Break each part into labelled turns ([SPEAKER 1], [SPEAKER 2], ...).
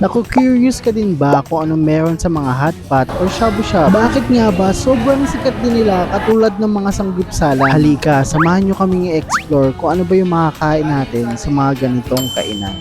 [SPEAKER 1] Naku, curious ka din ba kung anong meron sa mga hot pot or shabu-shabu? Bakit nga ba sobrang sikat din nila katulad ng mga sanggupsala? Halika, samahan nyo kaming i-explore kung ano ba yung makakain natin sa mga ganitong kainan.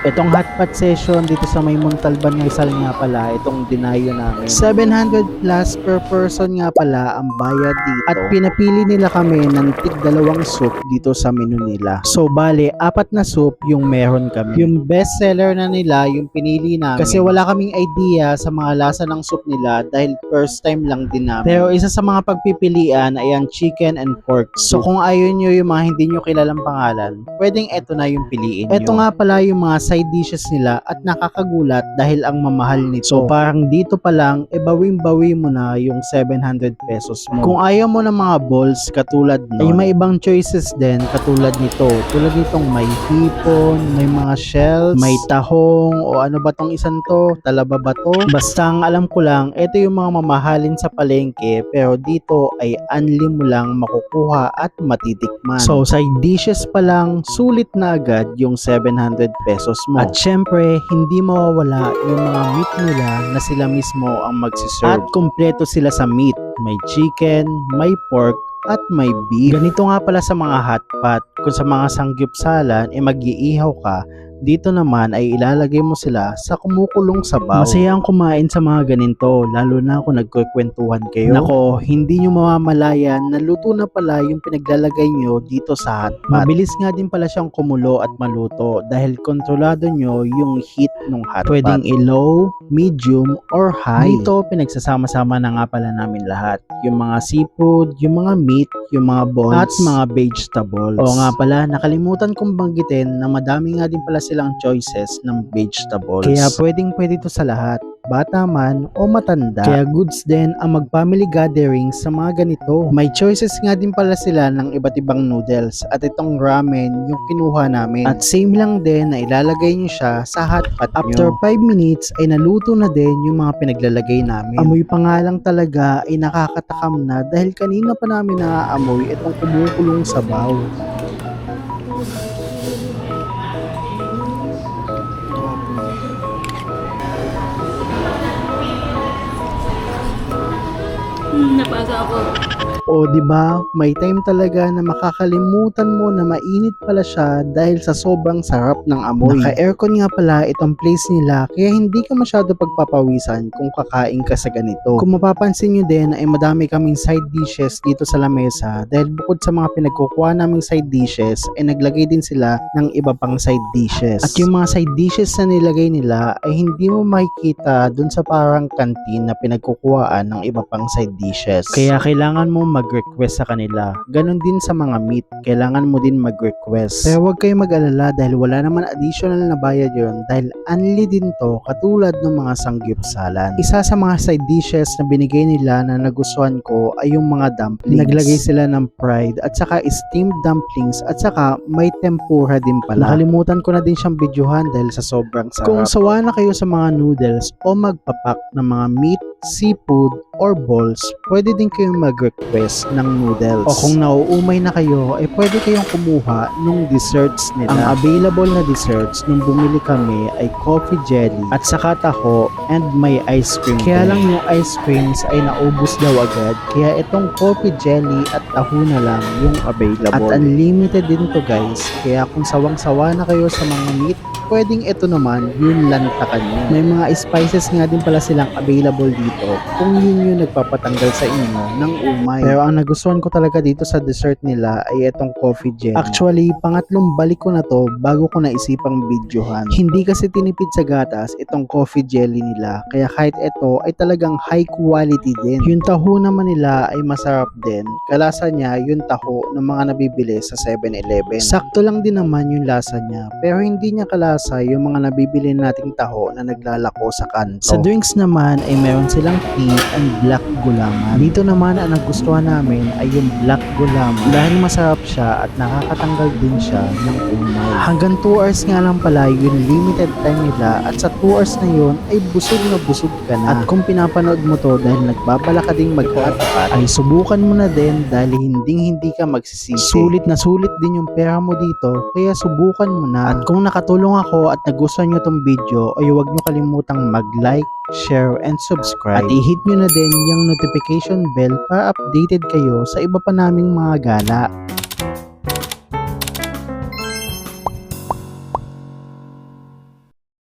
[SPEAKER 1] Itong hotpot session dito sa may Montalban ng Rizal nga pala, itong dinayo namin. 700 plus per person nga pala ang bayad dito. At pinapili nila kami ng tig-dalawang soup dito sa menu nila. So bale, 4 na soup yung meron kami. Yung best seller na nila yung pinili namin. Kasi wala kaming idea sa mga lasa ng soup nila dahil first time lang din namin. Pero isa sa mga pagpipilian ay ang chicken and pork soup. So kung ayaw nyo yung mga hindi nyo kilalang pangalan, pwedeng eto na yung piliin nyo. Eto nga pala yung mga side dishes nila at nakakagulat dahil ang mamahal nito. So parang dito pa lang, bawing-bawi mo na yung 700 pesos mo. Kung ayaw mo ng mga balls katulad nun, ay may ibang choices din katulad nito. Tulad nitong may hipon, may mga shells, may tahong, o ano ba tong isang to? Talaba ba to? Basta ang alam ko lang, ito yung mga mamahalin sa palengke pero dito ay unli mo lang makukuha at matitikman. So side dishes pa lang, sulit na agad yung 700 pesos mo. At syempre, hindi mawawala yung mga meat nila na sila mismo ang magsiserve. At kumpleto sila sa meat. May chicken, may pork, at may beef. Ganito nga pala sa mga hotpot. Kung sa mga sanggupsalan, mag-iihaw ka, dito naman ay ilalagay mo sila sa kumukulong sabaw. Masaya ang kumain sa mga ganito, lalo na kung nagkukwentuhan kayo. Nako, hindi nyo mamamalayan na luto na pala yung pinaglalagay nyo dito sa hotpot. Mabilis nga din pala siyang kumulo at maluto dahil kontrolado nyo yung heat ng hotpot. Pwedeng i-low, medium, or high. Dito, pinagsasama-sama na nga pala namin lahat. Yung mga seafood, yung mga meat, yung mga balls, at mga vegetables. O nga pala, nakalimutan kong banggitin na madami nga din pala silang choices ng vegetables. Kaya pwedeng-pwede to sa lahat, bata man o matanda. Kaya goods din ang mag-family gathering sa mga ganito. May choices nga din pala sila ng iba't ibang noodles at itong ramen yung kinuha namin. At same lang din na ilalagay nyo siya sa hotpot nyo. After 5 minutes ay naluto na din yung mga pinaglalagay namin. Amoy pa nga lang talaga ay nakakatakam na dahil kanina pa namin naaamoy itong kumukulong sabaw.
[SPEAKER 2] Napaga ako.
[SPEAKER 1] O di ba, may time talaga na makakalimutan mo na mainit pala siya dahil sa sobrang sarap ng amoy. Naka-aircon nga pala itong place nila kaya hindi ka masyado pagpapawisan kung kakain ka sa ganito. Kung mapapansin nyo din ay madami kaming side dishes dito sa lamesa dahil bukod sa mga pinagkukuha naming side dishes ay naglagay din sila ng iba pang side dishes. At yung mga side dishes na nilagay nila ay hindi mo makikita dun sa parang canteen na pinagkukuhaan ng iba pang side dishes. Kaya kailangan mo mag-request sa kanila. Ganon din sa mga meat, kailangan mo din mag-request. Pero huwag kayo mag-alala dahil wala naman additional na bayad yun dahil unli din to katulad ng mga sanggupsalan. Isa sa mga side dishes na binigay nila na nagustuhan ko ay yung mga dumplings. Naglagay sila ng fried at saka steamed dumplings at saka may tempura din pala. Nakalimutan ko na din siyang videohan dahil sa sobrang sarap. Kung sawa na kayo sa mga noodles o magpapak ng mga meat, seafood, or balls, pwede din kayong mag-request ng noodles. O kung nauumay na kayo, ay pwede kayong kumuha ng desserts nila. Ang available na desserts nung bumili kami ay coffee jelly at saka taho and may ice cream. Kaya lang yung ice creams ay naubos daw agad. Kaya itong coffee jelly at taho na lang yung available. At unlimited din to guys. Kaya kung sawang-sawa na kayo sa mga meat, pwedeng ito naman yung lantakan nyo. May mga spices nga din pala silang available dito kung yun yung nagpapatanggal sa inyo ng umay. Pero ang nagustuhan ko talaga dito sa dessert nila ay itong coffee jelly. Actually, pangatlong balik ko na to bago ko naisipang videohan. Hindi kasi tinipid sa gatas itong coffee jelly nila. Kaya kahit ito ay talagang high quality din. Yung taho naman nila ay masarap din. Kalasa niya yung taho ng mga nabibili sa 7-Eleven. Sakto lang din naman yung lasa niya pero hindi niya kalasa malasa yung mga nabibili nating taho na naglalako sa kanto. Sa drinks naman ay meron silang tea and black gulaman. Dito naman ang nagustuhan namin ay yung black gulaman dahil masarap siya at nakakatanggal din siya ng umay. Hanggang 2 hours nga lang pala yung limited time nila at sa 2 hours na yun ay busog na busog ka na. At kung pinapanood mo to dahil nagbabala ka ding mag-hotpot ay subukan mo na din dahil hindi ka magsisisi. Sulit na sulit din yung pera mo dito kaya subukan mo na. At kung nakatulong ako at nagustuhan nyo tong video ay huwag nyo kalimutang mag-like, share, and subscribe. At i-hit nyo na din yung notification bell para updated kayo sa iba pa naming mga gala.